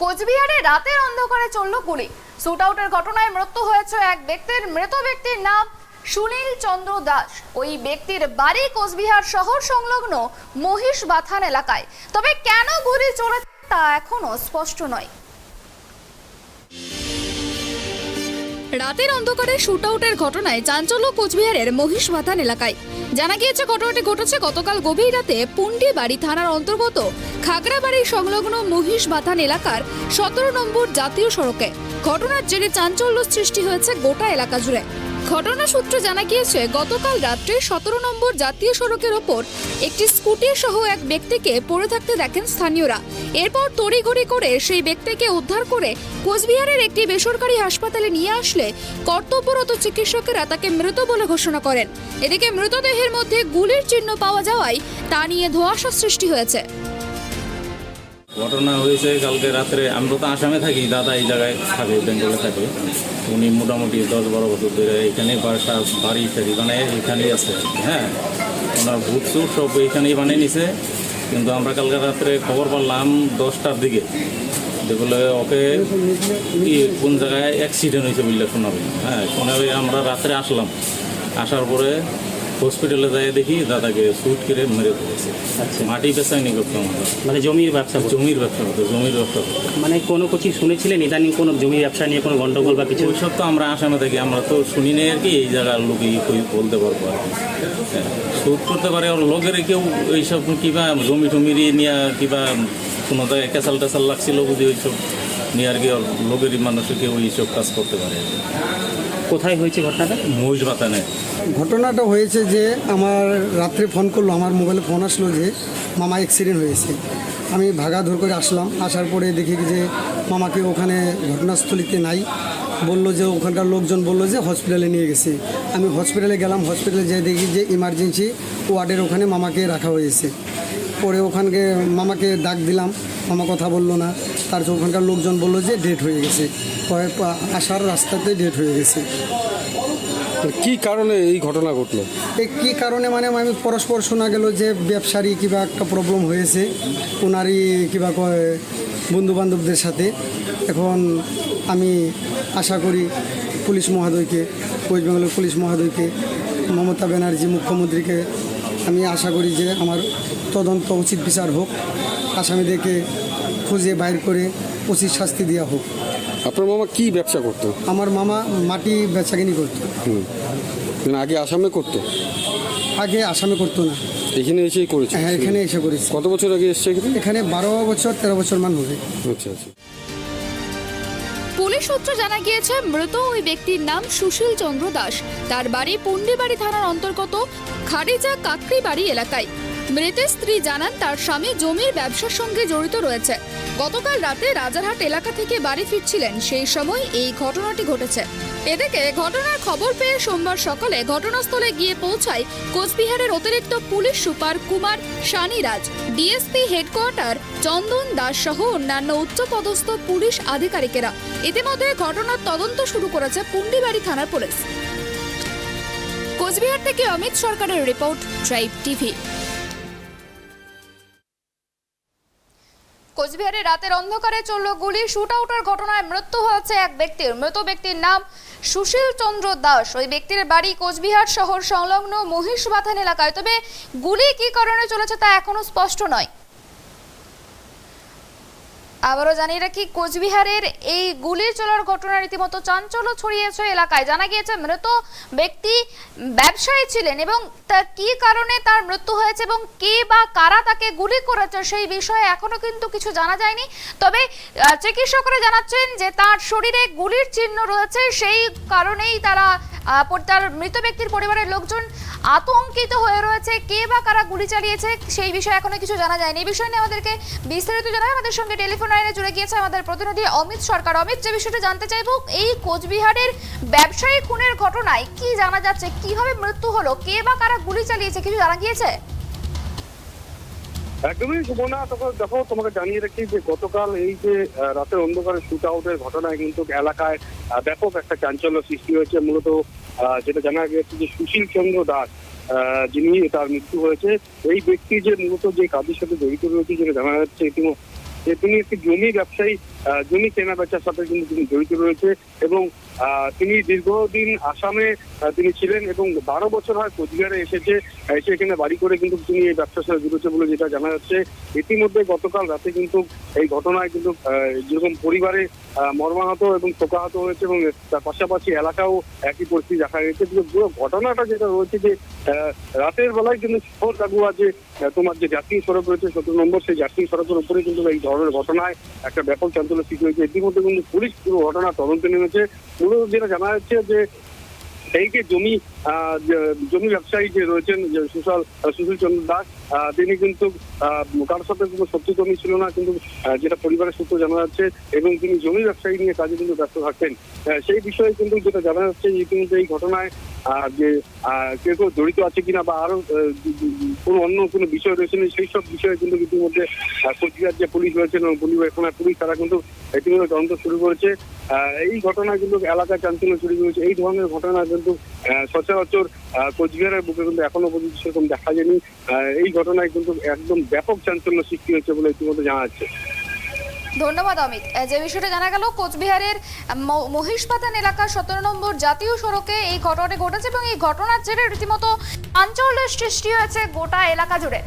কোচবিহারে রাতের অন্ধকারে চলল গুলি। শুট আউটের ঘটনায় মৃত্যু হয়েছে এক ব্যক্তির। মৃত ব্যক্তির নাম সুনীল চন্দ্র দাস। ওই ব্যক্তির বাড়ি কোচবিহার শহর সংলগ্ন মহিষবাথান এলাকায়। তবে কেন গুলি চলেছে তা এখনো স্পষ্ট নয়। রাতের অন্ধকারে শুট আউটের ঘটনায় চাঞ্চল্য কোচবিহারের মহিষবাথান এলাকায়। জানা গিয়েছে ঘটনাটি ঘটেছে গতকাল গভীর রাতে পুন্ডিবাড়ি থানার অন্তর্গত খাগড়াবাড়ি সংলগ্ন মহিষবাথান এলাকার 17 নম্বর জাতীয় সড়কে। ঘটনার জেরে চাঞ্চল্য সৃষ্টি হয়েছে গোটা এলাকা জুড়ে। ঘটনা সূত্রে জানা গিয়েছে গতকাল রাত্রে 17 নম্বর জাতীয় সড়কের ওপর একটি স্কুটি সহ এক ব্যক্তিকে পড়ে থাকতে দেখেন স্থানীয়রা। এরপর তড়িঘড়ি করে সেই ব্যক্তিকে উদ্ধার করে কোচবিহারের একটি বেসরকারি হাসপাতালে নিয়ে আসলে কর্তব্যরত চিকিৎসকেরা তাকে মৃত বলে ঘোষণা করেন। এদিকে মৃতদেহের মধ্যে গুলির চিহ্ন পাওয়া যাওয়ায় তা নিয়ে ধোঁয়াশা সৃষ্টি হয়েছে। ঘটনা হয়েছে কালকে রাত্রে। আমরা তো আসামে থাকি, দাদা এই জায়গায় থাকে, বেঙ্গলে থাকে। উনি মোটামুটি 10-12 বছর ধরে এখানে বাড়ি থাকি, মানে এখানেই আছে। হ্যাঁ, ওনার ভূত চুট সব এইখানেই বানিয়ে নিছে। কিন্তু আমরা কালকে রাত্রে খবর পারলাম 10টার দিকে, যেগুলো ওকে কোন জায়গায় অ্যাক্সিডেন্ট হয়েছে বললে শোনাবে। হ্যাঁ, শোনাবে। আমরা রাত্রে আসলাম, আসার পরে হসপিটালে যাই দেখি দাদাকে শুট করে মেরে পড়েছে। আচ্ছা, মাটি বেচাইনি করতাম আমরা, মানে জমির ব্যবসা করতো। জমির ব্যবসা করতো, জমির ব্যবসা করতো। মানে কোনো কিছু শুনেছিলেন ইদানিং কোনো জমি ব্যবসা নিয়ে কোনো গন্ডগোল বা কিছু? ওইসব তো আমরা আসামে থাকি, আমরা তো শুনি নাই আর কি। এই জায়গার লোকে বলতে পারবো আর কি। শুট করতে পারে ওর লোকের কেউ এইসব কিবা জমি টমিরি নিয়ে কিবা কোনো জায়গায় ক্যাসাল ট্যাসাল লাগছিল বুঝি, ওইসব নিয়ে আর কি ওর লোকেরই মানুষকে কেউ এইসব কাজ করতে পারে। কোথায় হয়েছে ঘটনাটা? মহিষবাথানে। ঘটনাটা হয়েছে যে আমার রাত্রে ফোন করলো, আমার মোবাইলে ফোন আসলো যে মামা অ্যাক্সিডেন্ট হয়েছে। আমি ভাগাদৌড় করে আসলাম। আসার পরে দেখি যে মামাকে ওখানে ঘটনাস্থলীতে নাই। বললো যে ওখানকার লোকজন বললো যে হসপিটালে নিয়ে গেছে। আমি হসপিটালে গেলাম। হসপিটালে যেয়ে দেখি যে ইমার্জেন্সি ওয়ার্ডের ওখানে মামাকে রাখা হয়েছে। পরে ওখানকে মামাকে ডাক দিলাম, মামা কথা বললো না। তারপর ওখানকার লোকজন বললো যে ডেট হয়ে গেছে, আসার রাস্তাতে ডেট হয়ে গেছে। কি কারণে এই ঘটনা ঘটলো? এই কী কারণে মানে আমি পরস্পর শোনা গেল যে ব্যবসারই কিবা একটা প্রবলেম হয়েছে ওনারই কিবা কয় বন্ধুবান্ধবদের সাথে। এখন আমি আশা করি পুলিশ মহোদয়কে, ওয়েস্ট বেঙ্গলের পুলিশ মহোদয়কে, মমতা ব্যানার্জি মুখ্যমন্ত্রীকে আমি আশা করি যে আমার তদন্ত উচিত বিচার হোক, আসামিদেরকে খুঁজে বাইর করে উচিত শাস্তি দেওয়া হোক। আপনার মামা কি ব্যবসা করতো? আমার মামা মাটি বেচাকিনি করতো। আগে আসামে করতো? আগে আসামে করতো না, এখানে এসেই করেছে? হ্যাঁ, এখানে এসে করেছে। কত বছর আগে এসছে এখানে? এখানে 12 বছর 13 বছর মান হবে। আচ্ছা আচ্ছা। পুলিশ সূত্রে জানা গিয়েছে মৃত ওই ব্যক্তির নাম সুশীল চন্দ্র দাস। তার বাড়ি পুন্ডিবাড়ি থানার অন্তর্গত খাড়িজা কাকড়িবাড়ি এলাকায়। মৃতের স্ত্রী জানান তার স্বামী জমির ব্যবসার সঙ্গে জড়িত রয়েছে। গতকাল রাতে রাজারহাট এলাকা থেকে বাড়ি ফিরছিলেন, সেই সময় এই ঘটনাটি ঘটেছে। এদিকে ঘটনার খবর পেয়ে সোমবার সকালে ঘটনাস্থলে গিয়ে পৌঁছায় কোচবিহারের অতিরিক্ত police super Kumar Shaniraj, DSP headquarter Chandan Das সহ অন্যান্য উচ্চপদস্থ পুলিশ আধিকারিকেরা। ইতিমধ্যে ঘটনার তদন্ত শুরু করেছে পুন্ডিবাড়ি থানার পুলিশ। কোচবিহার থেকে অমিত সরকারের রিপোর্ট, ট্রাইব টিভি। কোচবিহারে রাতের অন্ধকারে চলল গুলি। শুট আউটের ঘটনায় মৃত্যু হয়েছে এক ব্যক্তির। মৃত ব্যক্তির নাম সুশীল চন্দ্র দাস। ওই ব্যক্তির বাড়ি কোচবিহার শহর সংলগ্ন মহিষবাথান এলাকায়। তবে গুলি কি কারণে চলেছে তা এখনো স্পষ্ট নয়। আবারও জানিয়ে রাখি, কোচবিহারের এই গুলি চলার ঘটনা রীতিমতো চাঞ্চল্য ছড়িয়েছে এলাকায়। জানা গিয়েছে মৃত ব্যক্তি ব্যবসায়ী ছিলেন এবং কি কারণে তার মৃত্যু হয়েছে এবং কে বা কারা তাকে গুলি করেছে সেই বিষয়ে এখনো কিন্তু কিছু জানা যায়নি। তবে চিকিৎসকরা জানাচ্ছেন যে তার শরীরে গুলির চিহ্ন রয়েছে, সেই কারণেই তার মৃত ব্যক্তির পরিবারের লোকজন আতঙ্কিত হয়ে রয়েছে। কে বা কারা গুলি চালিয়েছে সেই বিষয়ে এখনো কিছু জানা যায়নি। এই বিষয় নিয়ে আমাদেরকে বিস্তারিত জানায় আমাদের সঙ্গে টেলিফোন লাইনে জুড়ে গিয়েছে আমাদের প্রতিনিধি অমিত সরকার। অমিত, যে বিষয়টা জানতে চাইবো, এই কোচবিহারের ব্যবসায়ী খুনের ঘটনায় কি জানা যাচ্ছে, কিভাবে মৃত্যু হলো, কে বা কারা গুলি চালিয়েছে, কিছু জানা গিয়েছে? একদমই সুবর্ণা, দেখো তোমাকে জানিয়ে রাখি যে গতকাল এই যে রাতের অন্ধকারে শুট আউটের ঘটনায় কিন্তু এলাকায় ব্যাপক একটা চাঞ্চল্য সৃষ্টি হয়েছে। মূলত যেটা জানা গেছে যে সুশীল চন্দ্র দাস যিনি তার মৃত্যু হয়েছে, এই ব্যক্তি যে মূলত যে কাজের সাথে জড়িত রয়েছে যেটা জানা যাচ্ছে তিনি একটি জমি ব্যবসায়ী জমি কেনা বেচার সাথে কিন্তু তিনি জড়িত রয়েছে এবং তিনি দীর্ঘদিন আসামে তিনি ছিলেন এবং 12 বছর হয় কোচবিহারে এসে এখানে বাড়ি করে কিন্তু তিনি এই ব্যবসার সাথে জড়িত বলে যেটা জানা যাচ্ছে। ইতিমধ্যে গতকাল রাতে কিন্তু এই ঘটনায় কিন্তু যেরকম পরিবারে মর্মাহত এবং শোকাহত হয়েছে এবং তার পাশাপাশি এলাকাও একই পরিস্থিতি দেখা গেছে। কিন্তু পুরো ঘটনাটা যেটা রয়েছে যে রাতের বেলায় কিন্তু শহর কাগুয়া যে তোমার যে জাতীয় সড়ক রয়েছে 17 নম্বর, সেই জাতীয় সড়কের উপরে কিন্তু এই ধরনের ঘটনায় একটা ব্যাপক চাঞ্চল্য সৃষ্টি হয়েছে। ইতিমধ্যে কিন্তু পুলিশ পুরো ঘটনা তদন্তে নেমেছে। মূলত যেটা জানা যাচ্ছে যে এই যে জমি ব্যবসায়ী যে রয়েছেন সুশীল চন্দ্র দাস, তিনি কিন্তু কারোর সাথে কোনো শত্রু জমি ছিল না, কিন্তু যেটা পরিবারের সূত্র জানা যাচ্ছে এবং তিনি জমি ব্যবসায়ী নিয়ে কাজে কিন্তু ব্যস্ত থাকতেন। সেই বিষয়ে কিন্তু যেটা জানা যাচ্ছে ইতিমধ্যে এই ঘটনায় যে কেউ জড়িত আছে কিনা বা আরো কোনো অন্য কোনো বিষয় রয়েছে সেই সব বিষয়ে কিন্তু ইতিমধ্যে কোচবিহার যে পুলিশ রয়েছেন এবং পুলিশ তারা কিন্তু ইতিমধ্যে তদন্ত শুরু করেছে। এই ঘটনায় কিন্তু এলাকায় চাঞ্চল্য শুরু করেছে। এই ধরনের ঘটনা কিন্তু সচরাচর কোচবিহারের বুকে কিন্তু এখনো পর্যন্ত সেরকম দেখা যায়নি। এই ঘটনায় কিন্তু একদম ব্যাপক চাঞ্চল্য সৃষ্টি হয়েছে বলে ইতিমধ্যে জানা যাচ্ছে। ধন্যবাদ অমিত। যে বিষয়টা জানা গেল কোচবিহারের মহিষপাতান এলাকার 17 নম্বর জাতীয় সড়কে এই ঘটনাটি ঘটেছে এবং এই ঘটনার জেরে রীতিমতো চাঞ্চল্যের সৃষ্টি হয়েছে গোটা এলাকা জুড়ে।